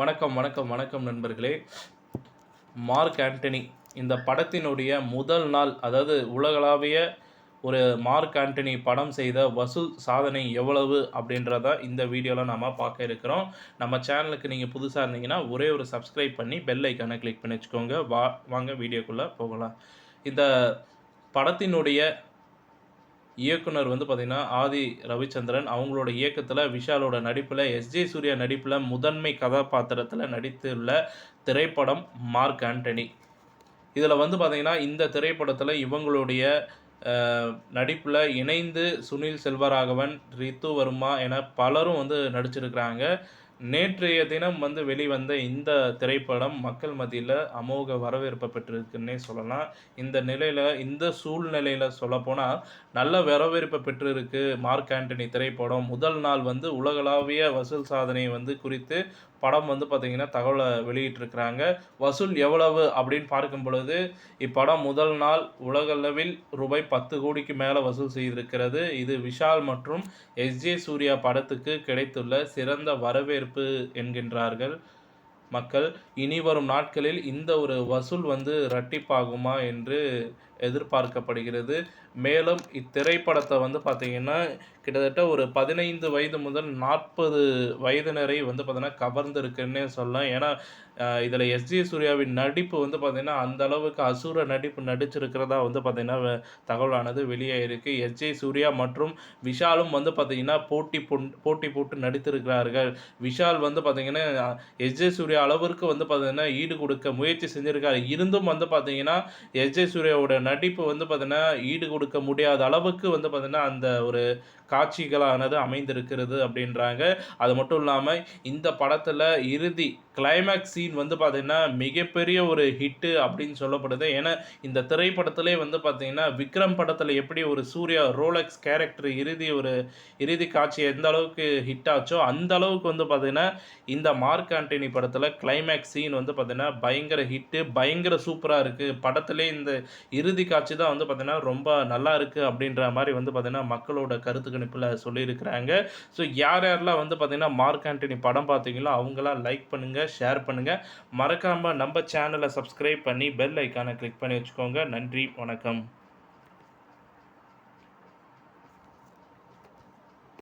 வணக்கம் வணக்கம் வணக்கம் நண்பர்களே. மார்க் ஆண்டனி இந்த படத்தினுடைய முதல் நாள், அதாவது உலகளாவிய ஒரு மார்க் ஆண்டனி படம் செய்த வசூல் சாதனை எவ்வளவு அப்படின்றத இந்த வீடியோவில் நாம் பார்க்க இருக்கிறோம். நம்ம சேனலுக்கு நீங்கள் புதுசாக இருந்தீங்கன்னா ஒரே ஒரு சப்ஸ்கிரைப் பண்ணி பெல் ஐக்கானை கிளிக் பண்ணி வச்சுக்கோங்க. வாங்க வீடியோக்குள்ளே போகலாம். இந்த படத்தினுடைய இயக்குனர் பார்த்திங்கன்னா ஆதி ரவிச்சந்திரன். அவங்களோட இயக்கத்தில் விஷாலோட நடிப்பில் எஸ்ஜே சூர்யா நடிப்பில் முதன்மை கதாபாத்திரத்தில் நடித்துள்ள திரைப்படம் மார்க் ஆண்டனி. இதில் பார்த்திங்கன்னா இந்த திரைப்படத்தில் இவங்களுடைய நடிப்பில் இணைந்து சுனில் செல்வராகவன், ரித்து வர்மா என பலரும் நடிச்சிருக்கிறாங்க. நேற்றைய தினம் வெளிவந்த இந்த திரைப்படம் மக்கள் மத்தியில் அமோக வரவேற்பை பெற்றிருக்குன்னே சொல்லலாம். இந்த சூழ்நிலையில் சொல்லப்போனால் நல்ல வரவேற்பை பெற்றிருக்கு மார்க் ஆண்டனி திரைப்படம். முதல் நாள் உலகளாவிய வசூல் சாதனை குறித்து படம் பார்த்திங்கன்னா தகவலை வெளியிட்டிருக்கிறாங்க. வசூல் எவ்வளவு அப்படின்னு பார்க்கும் பொழுது இப்படம் முதல் நாள் உலகளவில் ரூபாய் 10 கோடிக்கு மேலே வசூல் செய்திருக்கிறது. இது விஷால் மற்றும் எஸ்ஜே சூர்யா படத்துக்கு கிடைத்துள்ள சிறந்த வரவேற்பு என்கின்றார்கள் மக்கள். இனி வரும் நாட்களில் இந்த ஒரு வசூல் இரட்டிப்பாகுமா என்று எதிர்பார்க்கப்படுகிறது. மேலும் இத்திரைப்படத்தை பார்த்திங்கன்னா கிட்டத்தட்ட ஒரு 15 வயது முதல் 40 வயதினரை பார்த்தீங்கன்னா கவர்ந்துருக்குன்னே சொல்லலாம். ஏன்னா இதில் எஸ்ஜே சூர்யாவின் நடிப்பு பார்த்திங்கன்னா அந்த அளவுக்கு அசுர நடிப்பு நடிச்சிருக்கிறதா பார்த்திங்கன்னா தகவலானது வெளியாகிருக்கு. எஸ்ஜே சூர்யா மற்றும் விஷாலும் பார்த்திங்கன்னா போட்டி போட்டு நடித்திருக்கிறார்கள். விஷால் பார்த்திங்கன்னா எஸ்ஜே சூர்யா அளவிற்கு பார்த்திங்கன்னா ஈடு கொடுக்க முயற்சி செஞ்சுருக்காரு. இருந்தும் பார்த்திங்கன்னா எஸ்ஜே சூர்யாவோட நடிப்பு பார்த்திங்கன்னா ஈடு கொடுக்க முடியாத அளவுக்கு பார்த்திங்கன்னா அந்த ஒரு காட்சிகளானது அமைந்திருக்கிறது அப்படின்றாங்க. அது மட்டும் இல்லாமல் இந்த படத்தில் இறுதி கிளைமேக்ஸ் சீன் பார்த்திங்கன்னா மிகப்பெரிய ஒரு ஹிட்டு அப்படின்னு சொல்லப்படுது. ஏன்னா இந்த திரைப்படத்திலே பார்த்திங்கன்னா விக்ரம் படத்தில் எப்படி ஒரு சூர்யா ரோலக்ஸ் கேரக்டர் இறுதி காட்சி எந்த அளவுக்கு ஹிட் ஆச்சோ அந்த அளவுக்கு பார்த்திங்கன்னா இந்த மார்க் ஆண்டனி படத்தில் கிளைமேக்ஸ் சீன் பார்த்திங்கன்னா பயங்கர ஹிட்டு, பயங்கர சூப்பராக இருக்குது. படத்திலே இந்த இறுதி காட்சி தான் பார்த்திங்கன்னா ரொம்ப நல்லா இருக்குது அப்படின்ற மாதிரி பார்த்திங்கன்னா மக்களோட கருத்து கணிப்பில் சொல்லியிருக்கிறாங்க. ஸோ யாரெல்லாம் பார்த்திங்கன்னா மார்க் ஆண்டனி படம் பார்த்தீங்களோ அவங்களாம் லைக் பண்ணுங்கள், ஷேர் பண்ணுங்கள். மறக்காமல் நம்ம சேனலை சப்ஸ்கிரைப் பண்ணி பெல் ஐக்கானை கிளிக் பண்ணி வச்சுக்கோங்க. நன்றி, வணக்கம்.